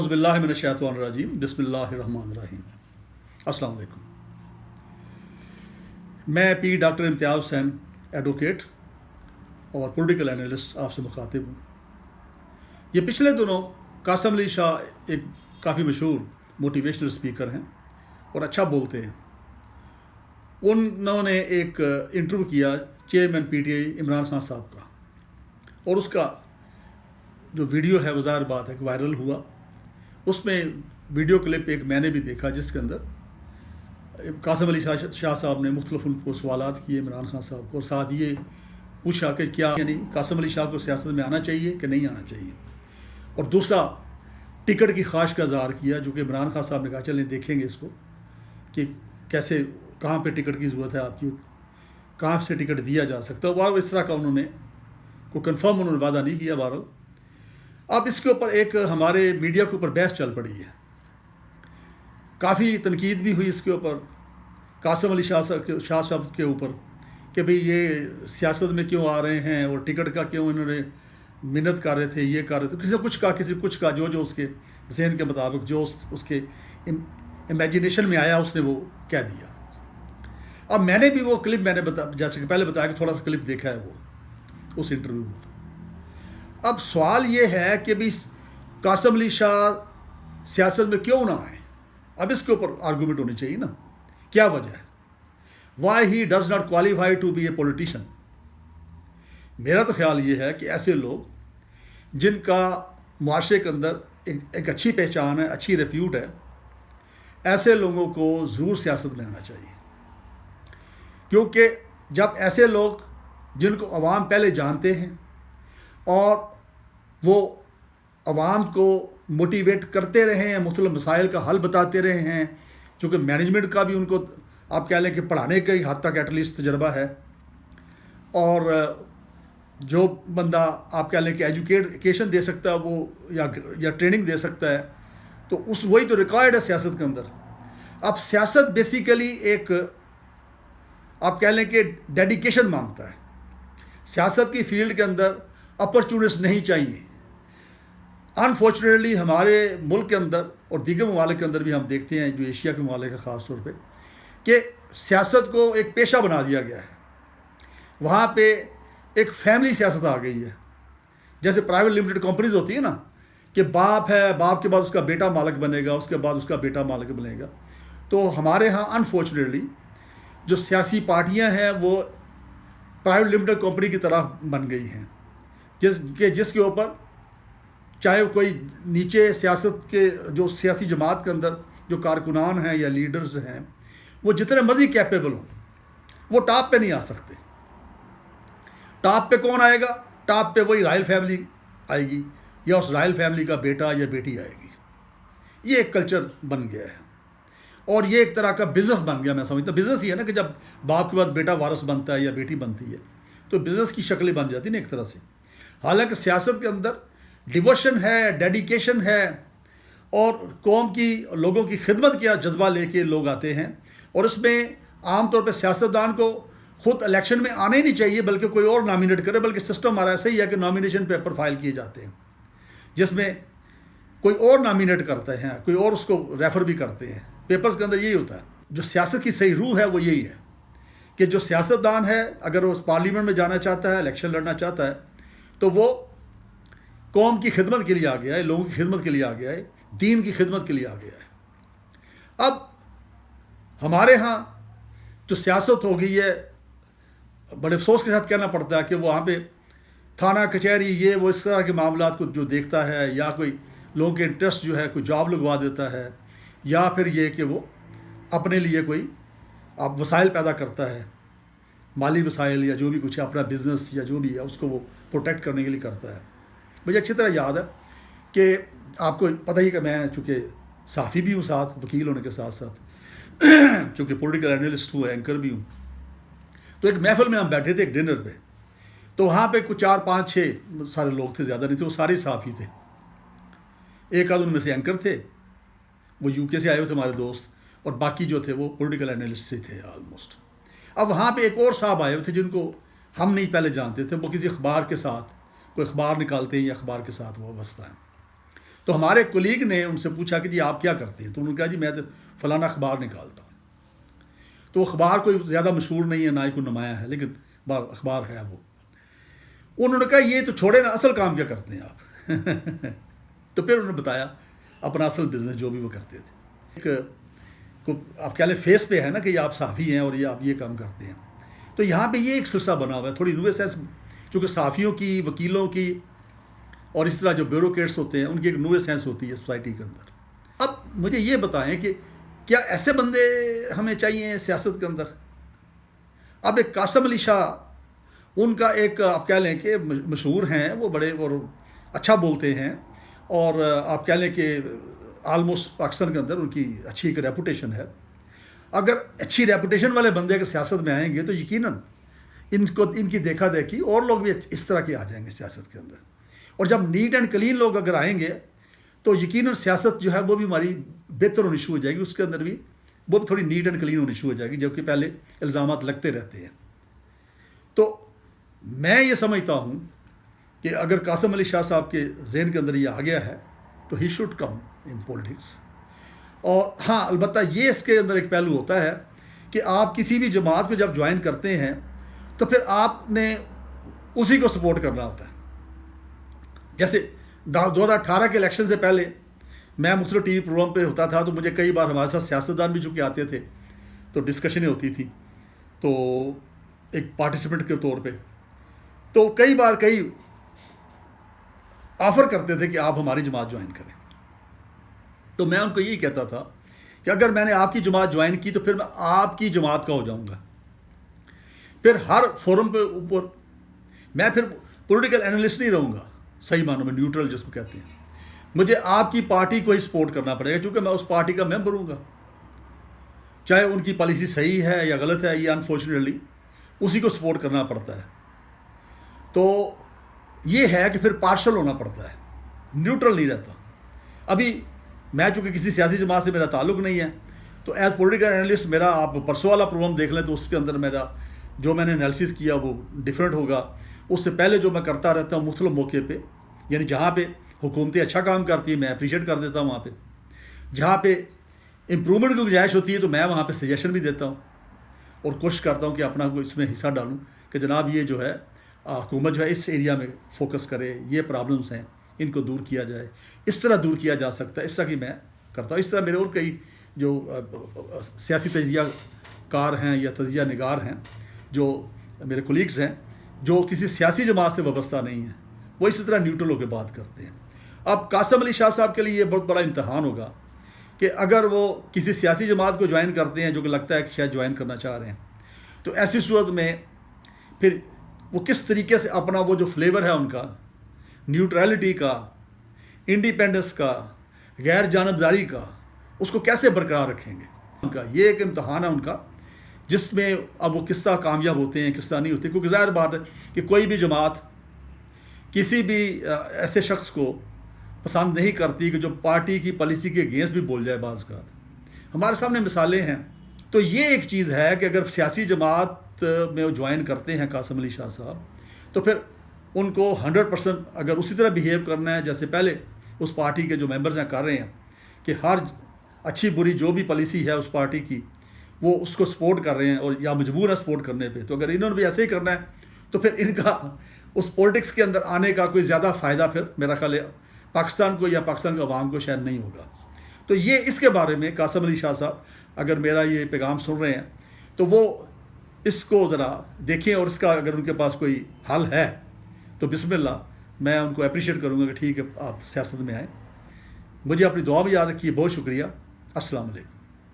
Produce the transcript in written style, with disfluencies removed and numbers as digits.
اعوذ باللہ من الشیطان الرجیم بسم اللہ الرحمن الرحیم۔ السلام علیکم۔ میں ڈاکٹر امتیاز حسین ایڈوکیٹ اور پولیٹیکل انالسٹ آپ سے مخاطب ہوں۔ یہ پچھلے دنوں قاسم علی شاہ ایک کافی مشہور موٹیویشنل اسپیکر ہیں اور اچھا بولتے ہیں۔ انہوں نے ایک انٹرویو کیا chairman P T I Imran Khan صاحب کا، اور اس کا جو ویڈیو ہے وہ ظاہر بات ہے کہ وائرل ہوا۔ اس میں ویڈیو کلپ ایک میں نے بھی دیکھا جس کے اندر قاسم علی شاہ صاحب نے مختلف ان کو سوالات کیے عمران خان صاحب کو، اور ساتھ یہ پوچھا کہ کیا یعنی قاسم علی شاہ کو سیاست میں آنا چاہیے کہ نہیں آنا چاہیے، اور دوسرا ٹکٹ کی خواہش کا اظہار کیا، جو کہ عمران خان صاحب نے کہا چلیں دیکھیں گے اس کو کہ کیسے کہاں پہ ٹکٹ کی ضرورت ہے آپ کی، کہاں سے ٹکٹ دیا جا سکتا ہے، اور اس طرح کا انہوں نے کوئی کنفرم انہوں نے وعدہ نہیں کیا۔ بہرحال اب اس کے اوپر ایک ہمارے میڈیا کے اوپر بحث چل پڑی ہے، کافی تنقید بھی ہوئی اس کے اوپر قاسم علی شاہ صاحب کے اوپر کہ بھئی یہ سیاست میں کیوں آ رہے ہیں اور ٹکٹ کا کیوں انہوں نے منت کر رہے تھے، یہ کر رہے تھے، کسی نے کچھ کہا، کسی کچھ کہا، جو اس کے ذہن کے مطابق جو اس کے امیجنیشن میں آیا اس نے وہ کہہ دیا۔ اب میں نے بھی وہ کلپ جیسے کہ پہلے بتایا کہ تھوڑا سا کلپ دیکھا ہے وہ اس انٹرویو میں۔ اب سوال یہ ہے کہ بھی قاسم علی شاہ سیاست میں کیوں نہ آئیں؟ اب اس کے اوپر آرگومنٹ ہونی چاہیے نا، کیا وجہ ہے؟ Why he does not qualify to be a politician. میرا تو خیال یہ ہے کہ ایسے لوگ جن کا معاشرے کے اندر ایک اچھی پہچان ہے، اچھی ریپیوٹ ہے، ایسے لوگوں کو ضرور سیاست میں آنا چاہیے، کیونکہ جب ایسے لوگ جن کو عوام پہلے جانتے ہیں اور وہ عوام کو موٹیویٹ کرتے رہے ہیں، مختلف مسائل کا حل بتاتے رہے ہیں، چونکہ مینجمنٹ کا بھی ان کو آپ کہہ لیں کہ پڑھانے کے حد تک ایٹ لیسٹ تجربہ ہے، اور جو بندہ آپ کہہ لیں کہ ایجوکیشن دے سکتا ہے وہ یا ٹریننگ دے سکتا ہے، تو وہی تو ریکوائرڈ ہے سیاست کے اندر۔ اب سیاست بیسیکلی ایک آپ کہہ لیں کہ ڈیڈیکیشن مانگتا ہے۔ سیاست کی فیلڈ کے اندر اپرچونسٹ نہیں چاہیے۔ انفارچونیٹلی ہمارے ملک کے اندر اور دیگر ممالک کے اندر بھی ہم دیکھتے ہیں، جو ایشیا کے ممالک ہے خاص طور پہ، کہ سیاست کو ایک پیشہ بنا دیا گیا ہے۔ وہاں پہ ایک فیملی سیاست آ گئی ہے، جیسے پرائیویٹ لمیٹڈ کمپنیز ہوتی ہیں نا، کہ باپ ہے، باپ کے بعد اس کا بیٹا مالک بنے گا، اس کے بعد اس کا بیٹا مالک بنے گا۔ تو ہمارے ہاں انفارچونیٹلی جو سیاسی پارٹیاں ہیں وہ پرائیویٹ لمیٹڈ کمپنی کی طرح بن گئی ہیں، جس کے اوپر چاہے کوئی نیچے سیاست کے جو سیاسی جماعت کے اندر جو کارکنان ہیں یا لیڈرز ہیں، وہ جتنے مرضی کیپیبل ہوں، وہ ٹاپ پہ نہیں آ سکتے۔ ٹاپ پہ کون آئے گا؟ ٹاپ پہ وہی رائل فیملی آئے گی، یا اس رائل فیملی کا بیٹا یا بیٹی آئے گی۔ یہ ایک کلچر بن گیا ہے، اور یہ ایک طرح کا بزنس بن گیا۔ میں سمجھتا بزنس ہی ہے نا، کہ جب باپ کے بعد بیٹا وارث بنتا ہے یا بیٹی بنتی ہے تو بزنس کی شکلیں بن جاتی ہیں ایک طرح سے۔ حالانکہ سیاست کے اندر ڈیووشن ہے، ڈیڈیکیشن ہے، اور قوم کی لوگوں کی خدمت کا جذبہ لے کے لوگ آتے ہیں، اور اس میں عام طور پہ سیاستدان کو خود الیکشن میں آنا ہی نہیں چاہیے، بلکہ کوئی اور نامینیٹ کرے۔ بلکہ سسٹم ہمارا ایسا ہی ہے کہ نامینیشن پیپر فائل کیے جاتے ہیں، جس میں کوئی اور نامینیٹ کرتے ہیں، کوئی اور اس کو ریفر بھی کرتے ہیں۔ پیپرز کے اندر یہی ہوتا ہے۔ جو سیاست کی صحیح روح ہے وہ یہی ہے کہ جو سیاستدان ہے اگر وہ پارلیمنٹ میں جانا چاہتا ہے، الیکشن لڑنا چاہتا ہے، تو وہ قوم کی خدمت کے لیے آ گیا ہے، لوگوں کی خدمت کے لیے آ گیا ہے، دین کی خدمت کے لیے آ گیا ہے۔ اب ہمارے ہاں جو سیاست ہو گئی ہے، بڑے افسوس کے ساتھ کہنا پڑتا ہے کہ وہاں پہ تھانہ کچہری یہ وہ اس طرح کے معاملات کو جو دیکھتا ہے، یا کوئی لوگوں کے انٹرسٹ جو ہے کوئی جاب لگوا دیتا ہے، یا پھر یہ کہ وہ اپنے لیے کوئی وسائل پیدا کرتا ہے، مالی وسائل یا جو بھی کچھ ہے، اپنا بزنس یا جو بھی ہے اس کو وہ پروٹیکٹ کرنے کے لیے کرتا ہے۔ مجھے اچھی طرح یاد ہے کہ آپ کو پتہ ہی کہ میں چونکہ صحافی بھی ہوں، ساتھ وکیل ہونے کے ساتھ ساتھ چونکہ پولیٹیکل انالسٹ ہوں، اینکر بھی ہوں، تو ایک محفل میں ہم بیٹھے تھے ایک ڈنر پہ، تو وہاں پہ کچھ 4 5 6 سارے لوگ تھے، زیادہ نہیں تھے، وہ سارے صحافی تھے۔ ایک آدھ ان میں سے اینکر تھے، وہ یو کے سے آئے ہوئے تھے ہمارے دوست، اور باقی جو تھے وہ پولیٹیکل انالسٹ ہی تھے آلموسٹ۔ اب وہاں پہ ایک اور صاحب آئے ہوئے تھے جن کو ہم نہیں پہلے جانتے تھے، وہ کسی اخبار کے ساتھ کوئی اخبار نکالتے ہیں یا اخبار کے ساتھ وہ وابستہ ہیں۔ تو ہمارے کولیگ نے ان سے پوچھا کہ جی آپ کیا کرتے ہیں؟ تو انہوں نے کہا جی میں تو فلانا اخبار نکالتا ہوں. تو وہ اخبار کوئی زیادہ مشہور نہیں ہے، نہ ہی کوئی نمایاں ہے، لیکن اخبار ہے وہ. انہوں نے کہا یہ تو چھوڑے نا، اصل کام کیا کرتے ہیں آپ؟ تو پھر انہوں نے بتایا اپنا اصل بزنس جو بھی وہ کرتے تھے. آپ کہہ لیں فیس پہ ہے نا کہ یہ آپ صحافی ہیں اور یہ آپ یہ کام کرتے ہیں. تو یہاں پہ یہ ایک سلسلہ بنا ہوا ہے، تھوڑی نوے سینس، چونکہ صحافیوں کی، وکیلوں کی، اور اس طرح جو بیوروکریٹس ہوتے ہیں ان کی ایک نوے سینس ہوتی ہے سوسائٹی کے اندر. اب مجھے یہ بتائیں کہ کیا ایسے بندے ہمیں چاہیے سیاست کے اندر؟ اب ایک قاسم علی شاہ، ان کا ایک آپ کہہ لیں کہ مشہور ہیں، وہ بڑے اور اچھا بولتے ہیں، اور آپ کہہ لیں کہ آلموسٹ پاکستان کے اندر ان کی اچھی ایک ریپوٹیشن ہے. اگر اچھی ریپوٹیشن والے بندے اگر سیاست میں آئیں گے تو یقیناً ان کی دیکھا دیکھی اور لوگ بھی اس طرح کے آ جائیں گے سیاست کے اندر. اور جب نیٹ اینڈ کلین لوگ اگر آئیں گے تو یقیناً سیاست جو ہے وہ بھی ہماری بہتر ہونی شروع ہو جائے گی، اس کے اندر بھی وہ بھی تھوڑی نیٹ اینڈ کلین ہونی شروع ہو جائے گی، جبکہ پہلے الزامات لگتے رہتے ہیں. تو میں یہ سمجھتا ہوں کہ اگر قاسم علی شاہ صاحب کے ذہن کے اندر یہ آ گیا ہے تو he should come in politics. اور ہاں البتہ یہ اس کے اندر ایک پہلو ہوتا ہے کہ آپ کسی بھی جماعت کو جب جوائن کرتے ہیں تو پھر آپ نے اسی کو سپورٹ کرنا ہوتا ہے. جیسے 2018 کے الیکشن سے پہلے میں مختلف ٹی وی پروگرام پہ ہوتا تھا، تو مجھے کئی بار ہمارے ساتھ سیاستدان بھی چونکہ آتے تھے تو ڈسکشنیں ہوتی تھی، تو ایک پارٹیسپینٹ کے طور پہ تو کئی بار کئی آفر کرتے تھے کہ آپ ہماری جماعت جوائن کریں. تو میں ان کو یہی کہتا تھا کہ اگر میں نے آپ کی جماعت جوائن کی تو پھر میں آپ کی جماعت کا ہو جاؤں گا. پھر ہر فورم پہ اوپر میں پھر پولیٹیکل اینالسٹ نہیں رہوں گا، صحیح معنوں میں نیوٹرل جس کو کہتے ہیں. مجھے آپ کی پارٹی کو ہی سپورٹ کرنا پڑے گا، کیونکہ میں اس پارٹی کا ممبر ہوں گا، چاہے ان کی پالیسی صحیح ہے یا غلط ہے، یہ انفارچونیٹلی اسی کو سپورٹ کرنا پڑتا ہے. تو یہ ہے کہ پھر پارشل ہونا پڑتا ہے، نیوٹرل نہیں رہتا. ابھی میں چونکہ کسی سیاسی جماعت سے میرا تعلق نہیں ہے، تو ایز پولیٹیکل اینالسٹ میرا، آپ پرسوں والا پروگرام دیکھ لیں تو اس کے اندر میرا جو میں نے انالیسس کیا وہ ڈفرینٹ ہوگا. اس سے پہلے جو میں کرتا رہتا ہوں مختلف موقع پہ، یعنی جہاں پہ حکومتیں اچھا کام کرتی ہیں میں اپریشیٹ کر دیتا ہوں، وہاں پہ جہاں پہ امپرومنٹ کی گنجائش ہوتی ہے تو میں وہاں پہ سجیشن بھی دیتا ہوں اور کوشش کرتا ہوں کہ اپنا اس میں حصہ ڈالوں کہ جناب یہ جو ہے حکومت جو ہے اس ایریا میں فوکس کرے، یہ پرابلمس ہیں ان کو دور کیا جائے، اس طرح دور کیا جا سکتا ہے، اس طرح کی میں کرتا ہوں. اس طرح میرے اور کئی جو سیاسی تجزیہ کار ہیں یا تجزیہ نگار ہیں، جو میرے کولیگز ہیں جو کسی سیاسی جماعت سے وابستہ نہیں ہیں، وہ اسی طرح نیوٹرل ہو کے بات کرتے ہیں. اب قاسم علی شاہ صاحب کے لیے یہ بہت بڑا امتحان ہوگا کہ اگر وہ کسی سیاسی جماعت کو جوائن کرتے ہیں جو کہ لگتا ہے کہ شاید جوائن کرنا چاہ رہے ہیں، تو ایسی صورت میں پھر وہ کس طریقے سے اپنا وہ جو فلیور ہے ان کا نیوٹرلٹی کا، انڈیپینڈنس کا، غیر جانبداری کا، اس کو کیسے برقرار رکھیں گے. ان کا یہ ایک امتحان ہے ان کا، جس میں اب وہ کس طرح کامیاب ہوتے ہیں کس طرح نہیں ہوتے. کیونکہ ظاہر بات ہے کہ کوئی بھی جماعت کسی بھی ایسے شخص کو پسند نہیں کرتی کہ جو پارٹی کی پالیسی کے اگینسٹ بھی بول جائے. بعض کا ہمارے سامنے مثالیں ہیں. تو یہ ایک چیز ہے کہ اگر سیاسی جماعت میں وہ جوائن کرتے ہیں قاسم علی شاہ صاحب، تو پھر ان کو 100% اگر اسی طرح بیہیو کرنا ہے جیسے پہلے اس پارٹی کے جو ممبرز ہیں کر رہے ہیں، کہ ہر اچھی بری جو بھی پالیسی ہے اس پارٹی کی وہ اس کو سپورٹ کر رہے ہیں اور یا مجبور ہے سپورٹ کرنے پہ، تو اگر انہوں نے بھی ایسے ہی کرنا ہے تو پھر ان کا اس پولیٹکس کے اندر آنے کا کوئی زیادہ فائدہ پھر میرا خیال ہے پاکستان کو یا پاکستان کے عوام کو شاید نہیں ہوگا. تو یہ اس کے بارے میں قاسم علی شاہ صاحب اگر میرا یہ پیغام سن رہے ہیں تو وہ اس کو ذرا دیکھیں، اور اس کا اگر ان کے پاس کوئی حل ہے تو بسم اللہ، میں ان کو اپریشیٹ کروں گا کہ ٹھیک ہے آپ سیاست میں آئیں. مجھے اپنی دعا بھی یاد رکھیے. بہت شکریہ. السلام علیکم.